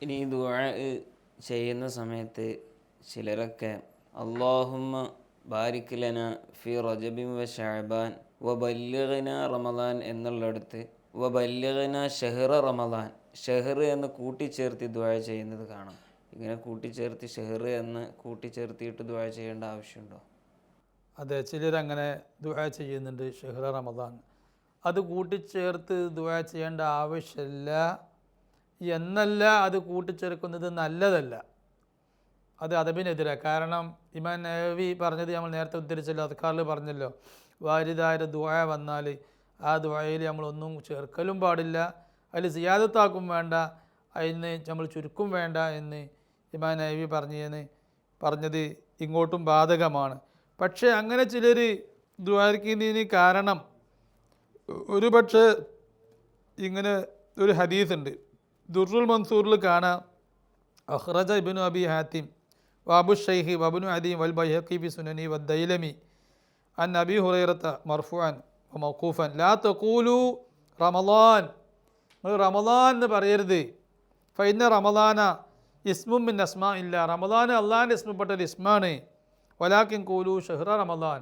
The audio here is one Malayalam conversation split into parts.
ഇനി ദുആ ചെയ്യുന്ന സമയത്ത് ചിലരൊക്കെ അല്ലാഹുമ്മ ബാരിക് ലന ഫി റജബിൻ വ ശഅബാൻ വ ബല്ലിഗ്ന റമദാൻ എന്നുള്ളിടത്ത് വ ബല്ലിഗ്ന ഷഹ്റ റമദാൻ ഷഹ്ർ എന്ന് കൂട്ടിച്ചേർത്തി ദുആ ചെയ്യുന്നത് കാണാം. ഇങ്ങനെ കൂട്ടിച്ചേർത്തി ഷഹ്ർ എന്ന് കൂട്ടിച്ചേർത്തിയിട്ട് ദുആ ചെയ്യേണ്ട ആവശ്യമുണ്ടോ? അതെ, ചിലരങ്ങനെ ദുആ ചെയ്യുന്നുണ്ട്. ഷഹ്റ റമദാൻ അത് കൂട്ടിച്ചേർത്ത് ദുആ ചെയ്യേണ്ട ആവശ്യമില്ല എന്നല്ല, അത് കൂട്ടിച്ചേർക്കുന്നത് നല്ലതല്ല, അത് അദബിനെതിരെ. കാരണം ഇമാം നവവി പറഞ്ഞത് നമ്മൾ നേരത്തെ ഉദ്ധരിച്ചല്ലോ, അദ്കാറിൽ പറഞ്ഞല്ലോ, വാരിദായ ദുആ വന്നാൽ ആ ദുആയിൽ നമ്മളൊന്നും ചേർക്കലും പാടില്ല, അതിൽ സിയാദത്താക്കും വേണ്ട, അതിന് നമ്മൾ ചുരുക്കും വേണ്ട എന്ന് ഇമാം നവവി പറഞ്ഞത് ഇങ്ങോട്ടും ബാധകമാണ്. പക്ഷേ അങ്ങനെ ചിലർ ദുആർക്കുന്നതിന് കാരണം ഒരു പക്ഷേ ഇങ്ങനെ ഒരു ഹദീസുണ്ട്, ദുർറുൽ മൻസൂറിൽ കാണാം, അഖ്റജ ഇബ്നു അബി ഹാത്തിം വാബു ഷൈഖി വബ്നു അദീം വൽ ബൈഹഖി ഫി സുനനി വദ്ദൈലമി അൻ അബി ഹുറൈറത മർഫുഅൻ വ മൗഖൂഫൻ ലാ തഖൂലു റമളാൻ, നിങ്ങൾ റമളാൻ എന്ന് പറയരുത്, ഫഇന്ന റമളാന ഇസ്മും മിൻ അസ്മാ ഇല്ല, റമളാൻ അള്ളാഹിൻ്റെ ഇസ്മപ്പെട്ട ഒരു ഇസ്മാണ്, വലാകിൻ ഖൂലു ഷഹ്റ റമളാൻ,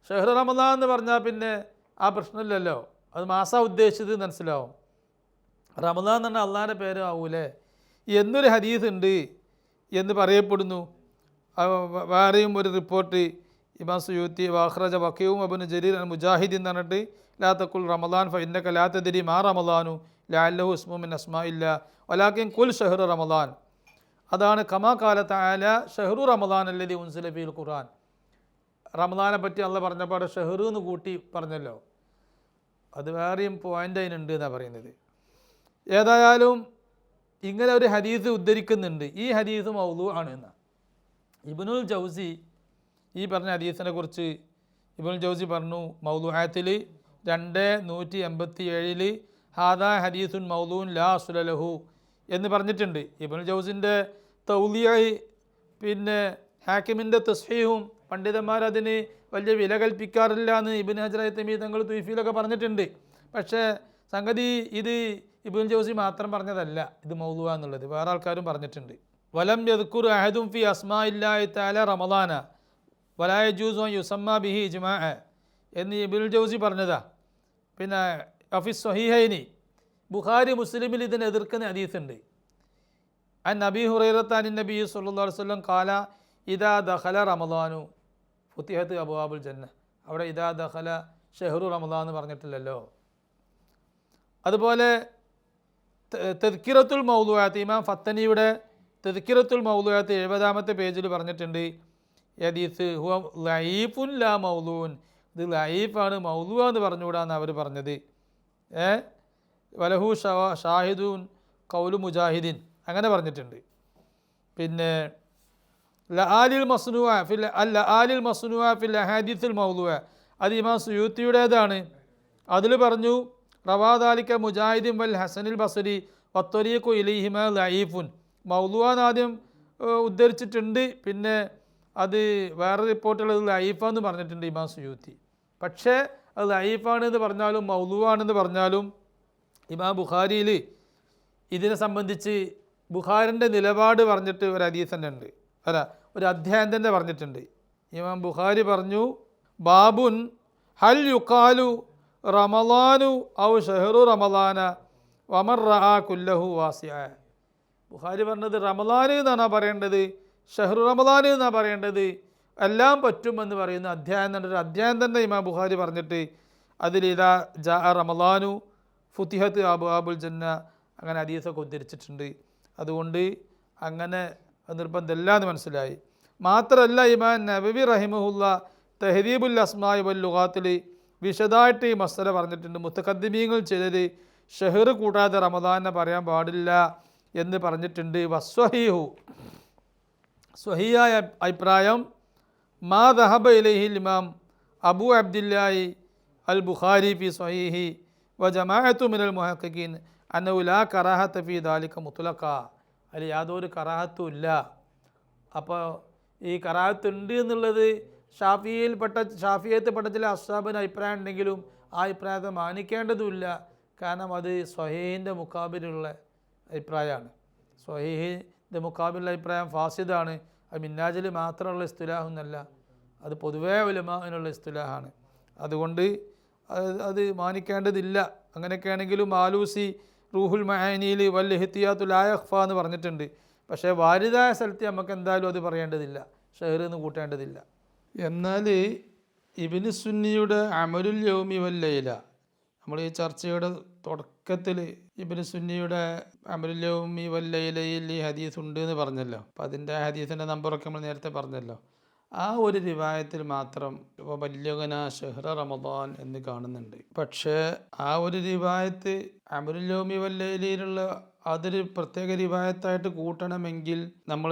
ഷഹ്റ റമളാൻ എന്ന് പറഞ്ഞാൽ പിന്നെ ആ പ്രശ്നമില്ലല്ലോ, അത് മാസാ ഉദ്ദേശിച്ചത് മനസ്സിലാവും, റമളാൻ എന്ന് പറഞ്ഞാൽ അള്ളാഹിൻ്റെ പേര് ആവൂലേ എന്നൊരു ഹദീസ് ഉണ്ട് എന്ന് പറയപ്പെടുന്നു. വേറെയും ഒരു റിപ്പോർട്ട് ഇമാം സുയൂത്തി വാഖ്റജ വക്കീഉം ഇബ്നു ജരീർ അൽ മുജാഹിദ് എന്ന് പറഞ്ഞിട്ട് ലാ തഖുൽ റമളാൻ ഫഇന്നക ലാ തദ്രി മാ റമളാനു ലഅല്ലഹു ഇസ്മുൻ മിൻ അസ്മാഇല്ല വലാകിൻ ഖുൽ ഷഹ്റ റമളാൻ, അതാണ് കമാ ഖാല തആല ഷഹ്റു റമളാൻ അല്ലദി ഉൻസില ഫീൽ ഖുർആൻ. റമളാനെ പറ്റി അള്ളാഹ് പറഞ്ഞപ്പോൾ ഷഹ്റു എന്ന് കൂട്ടി പറഞ്ഞല്ലോ, അത് വേറെയും പോയിൻ്റ് അതിനുണ്ട് എന്നാണ് പറയുന്നത്. ഏതായാലും ഇങ്ങനെ ഒരു ഹദീസ് ഉദ്ധരിക്കുന്നുണ്ട്, ഈ ഹദീസ് മൗദൂ ആണ് എന്ന്. ഇബ്നുൽ ജൗസി ഈ പറഞ്ഞ ഹദീസിനെ കുറിച്ച് ഇബ്നുൽ ജൗസി പറഞ്ഞു, മൗദൂഅത്തിൽ 287 ഹാദാ ഹദീസുൻ മൗദൂൻ ലാ അസ്ല ലഹു എന്ന് പറഞ്ഞിട്ടുണ്ട്. ഇബ്നുൽ ജൗസിൻ്റെ തൗലിയായി പിന്നെ ഹാക്കിമിൻ്റെ തസ്ഹീഹും പണ്ഡിതന്മാരതിന് വലിയ വില കൽപ്പിക്കാറില്ല എന്ന് ഇബ്നു ഹജർ ഹൈതമി തങ്ങൾ തുയ്ഫിയിലൊക്കെ പറഞ്ഞിട്ടുണ്ട്. പക്ഷേ സംഗതി ഇത് ഇബ്നുൽ ജൗസി മാത്രം പറഞ്ഞതല്ല, ഇത് മൗദൂഅ എന്നുള്ളത് വേറെ ആൾക്കാരും പറഞ്ഞിട്ടുണ്ട്. വലം യദ്കുർ അഹദും ഫി അസ്മാഇല്ലാഹി തആല റമളാന വലാ യജൂസു അൻ യുസമ്മ ബിഹി ഇജ്മാഅ എന്ന് ഇബ്നുൽ ജൗസി പറഞ്ഞതാ. പിന്നെ അഫി സ്വഹീഹൈനി ബുഖാരി മുസ്ലിമിൽ ഇതിനെ എതിർക്കുന്ന ഹദീസുണ്ട്. അൻ നബി ഹുറൈറത അൻ നബി സ്വല്ലല്ലാഹു അലൈഹി വസല്ലം ഖാല ഇദാ ദഖല റമളാനു ഫുതിഹത് അബ്വാബുൽ ജന്ന, അവിടെ ഇദാ ദഖല ഷഹ്റു റമളാൻ എന്ന് പറഞ്ഞിട്ടില്ലല്ലോ. അതുപോലെ തദ്കിറത്തുൽ മൗദൂഅത്ത് ഇമാം ഫത്തനിയുടെ തദ്കിറത്തുൽ മൗദൂഅത്ത് 70-ാമത്തെ പേജിൽ പറഞ്ഞിട്ടുണ്ട്, ഹദീസ് ഹുവ ലഈഫുൻ ലാ മൗദൂൻ, ഇത് ലഈഫാണ്, മൗദൂഅ എന്ന് പറഞ്ഞുകൂടാന്ന് അവർ പറഞ്ഞത്. വലഹു ഷാഹിദുൻ ഖൗലു മുജാഹിദിൻ അങ്ങനെ പറഞ്ഞിട്ടുണ്ട്. പിന്നെ ലആലിൽ മസ്നൂഅ ഫിൽ അഹാദീസുൽ മൗദൂഅ അത് ഇമാം സുയൂത്തിയുടേതാണ്. അതിൽ പറഞ്ഞു റവാദാലിക്ക മുജാഹിദിൻ വൽ ഹസനിൽ ബസ്രി വത്വരീഖു ഇലൈഹിമ ലഈഫുൻ, മൗദൂഅ ആദ്യം ഉദ്ധരിച്ചിട്ടുണ്ട്, പിന്നെ അത് വേറെ റിപ്പോർട്ടുള്ളത് ലഈഫാന്ന് പറഞ്ഞിട്ടുണ്ട് ഇമാം സുയൂത്തി. പക്ഷേ അത് ലഈഫാണെന്ന് പറഞ്ഞാലും മൗദൂഅാണെന്ന് പറഞ്ഞാലും ഇമാം ബുഖാരിയിൽ ഇതിനെ സംബന്ധിച്ച് ബുഖാരിൻ്റെ നിലപാട് പറഞ്ഞിട്ട് ഒരു ഹദീസ് തന്നെ ഉണ്ട്, അല്ല ഒരു അധ്യായം തന്നെ പറഞ്ഞിട്ടുണ്ട്. ഇമാം ബുഖാരി പറഞ്ഞു, ബാബുൻ ഹൽ യുഖാലു റമളാനു ഔ ഷഹ്റു റമളാന വമർ റആ കുല്ലഹു വാസിഅ. ബുഖാരി പറഞ്ഞത് റമളാൻ എന്നാണ് പറയേണ്ടത്, ഷഹ്റു റമളാൻ എന്നാണ് പറയേണ്ടത്, എല്ലാം പറ്റുമെന്ന് പറയുന്ന അധ്യായം തന്നെ ഒരു അധ്യായം തന്നെ ഇമാം ബുഖാരി പറഞ്ഞിട്ട് അതിൽ ഇദാ ജാ റമളാനു ഫുതിഹത്ത് അബ്വാബുൽ ജന്ന അങ്ങനെ ഹദീസൊക്കെ ഉദ്ധരിച്ചിട്ടുണ്ട്. അതുകൊണ്ട് അങ്ങനെ നിർബന്ധമില്ല എന്ന് മനസ്സിലായി. മാത്രമല്ല ഇമാം നവവി റഹിമഹുല്ല തഹ്ദീബുൽ അസ്മാഇ വൽ ലുഗാത്തിൽ വിശദമായിട്ട് ഈ മസ്അല പറഞ്ഞിട്ടുണ്ട്. മുത്തഖദ്ദിമീങ്ങൾ ചിലർ ഷഹ്ർ കൂടാതെ റമദാനെ പറയാൻ പാടില്ല എന്ന് പറഞ്ഞിട്ടുണ്ട്. വസ്വഹീഹു സ്വഹീയായ അഭിപ്രായം മാ ദഹബ ഇലൈഹിൽ ഇമാം അബൂ അബ്ദില്ലാഹി അൽ ബുഖാരി ഫി സ്വഹീഹി വ ജമാഅത്തു മിനൽ മുഹഖഖീൻ അന്നഹു ലാ കറാഹത ഫീ ദാലിക മുത്ലഖ, അതിൽ യാതൊരു കറാഹത്തും ഇല്ല. അപ്പോൾ ഈ കറാഹത്ത് ഉണ്ട് എന്നുള്ളത് ഷാഫിയത്തിൽപ്പെട്ട ചില അസ്ഹാബിന് അഭിപ്രായം ഉണ്ടെങ്കിലും ആ അഭിപ്രായത്തെ മാനിക്കേണ്ടതുമില്ല, കാരണം അത് സ്വഹീഹിൻ്റെ മുഖാബിലുള്ള അഭിപ്രായമാണ്. സ്വഹീഹിൻ്റെ മുക്കാബിലുള്ള അഭിപ്രായം ഫാസിദാണ്. അത് മിന്നാജിൽ മാത്രമുള്ള ഇസ്തിലാഹൊന്നല്ല, അത് പൊതുവേ ഉലമാഇനുള്ള ഇസ്തിലാഹാണ്. അതുകൊണ്ട് അത് മാനിക്കേണ്ടതില്ല. അങ്ങനെയൊക്കെ ആണെങ്കിലും ആലൂസി റൂഹുൽ മഅനിയിൽ വൽ ഇഹ്തിയാത്തു ലാ യഖ്ഫ എന്ന് പറഞ്ഞിട്ടുണ്ട്. പക്ഷേ വാരിദായ സ്ഥലത്ത് നമുക്ക് എന്തായാലും അത് പറയേണ്ടതില്ല, ഷെഹർ എന്ന് കൂട്ടേണ്ടതില്ല. എന്നാൽ ഇബ്നു സുന്നിയുടെ അമലുൽ യൗമി വൽ ലൈല, നമ്മൾ ഈ ചർച്ചയുടെ തുടക്കത്തിൽ ഇബ്നു സുന്നിയുടെ അമലുൽ യൗമി വൽ ലൈലയിൽ ഈ ഹദീസ് ഉണ്ട് എന്ന് പറഞ്ഞല്ലോ. അപ്പം അതിൻ്റെ ഹദീസിൻ്റെ നമ്പറൊക്കെ നമ്മൾ നേരത്തെ പറഞ്ഞല്ലോ. ആ ഒരു റിവായത്തിൽ മാത്രം വബല്ലിഗ്നാ ഷഹ്റ റമദാൻ എന്ന് കാണുന്നുണ്ട്. പക്ഷേ ആ ഒരു റിവായത്ത് അമലുൽ യൗമി വൽ ലൈലയിലുള്ള അതൊരു പ്രത്യേക റിവായത്തായിട്ട് കൂട്ടണമെങ്കിൽ നമ്മൾ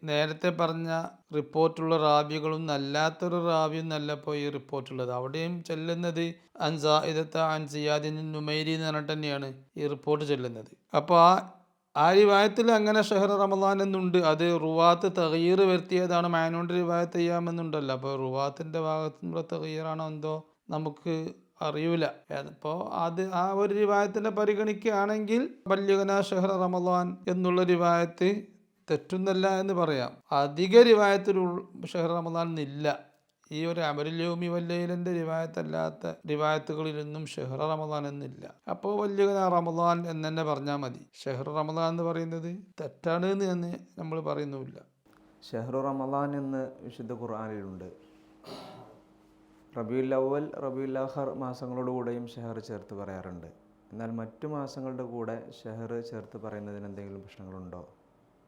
നേരത്തെ പറഞ്ഞ റിപ്പോർട്ടുള്ള റാബികളും അല്ലാത്തൊരു റാബിയും നല്ലപ്പോൾ ഈ റിപ്പോർട്ടുള്ളത്. അവിടെയും ചെല്ലുന്നത് അൻസാഇദത്ത അൻ സിയാദിൻ നുമൈരി എന്ന് പറഞ്ഞിട്ട് തന്നെയാണ് ഈ റിപ്പോർട്ട് ചെല്ലുന്നത്. അപ്പോൾ ആ റിവായത്തിൽ അങ്ങനെ ഷഹർ റമദാൻ എന്നുണ്ട്. അത് റുവാത്ത് തഗീർ വരുത്തിയതാണ്, മാനോണ്ട് റിവായത്ത് ചെയ്യാമെന്നുണ്ടല്ലോ. അപ്പോൾ റുവാത്തിൻ്റെ ഭാഗത്തുനിന്നുള്ള തഗീറാണോ എന്തോ നമുക്ക് അറിയൂല. അപ്പോൾ അത് ആ ഒരു റിവായത്തിനെ പരിഗണിക്കുകയാണെങ്കിൽ ബല്ലിഗ്നാ ഷഹ്റ റമദാൻ എന്നുള്ള റിവായത്ത് തെറ്റുന്നല്ല എന്ന് പറയാം. അധിക റിവായത്തിൽ ഷഹ്റ റമദാൻ എന്നില്ല. ഈ ഒരു അമലുൽ യൗമി വൽ ലൈലൻ്റെ റിവായത്തല്ലാത്ത റിവായത്തുകളിലൊന്നും ഷഹ്റ റമദാൻ എന്നില്ല. അപ്പോൾ ബല്ലിഗ്നാ റമദാൻ എന്ന് തന്നെ പറഞ്ഞാൽ മതി. ഷഹ്റ റമദാൻ എന്ന് പറയുന്നത് തെറ്റാണ് എന്ന് തന്നെ നമ്മൾ പറയുന്നുമില്ല. ഷഹ്റു റമദാൻ എന്ന് വിശുദ്ധ ഖുർആനിലുണ്ട്. റബീഉൽ അവ്വൽ, റബീഉൽ ആഖിർ മാസങ്ങളോടുകൂടെയും ഷഹർ ചേർത്ത് പറയാറുണ്ട്. എന്നാൽ മറ്റു മാസങ്ങളുടെ കൂടെ ഷഹർ ചേർത്ത് പറയുന്നതിന് എന്തെങ്കിലും പ്രശ്നങ്ങളുണ്ടോ?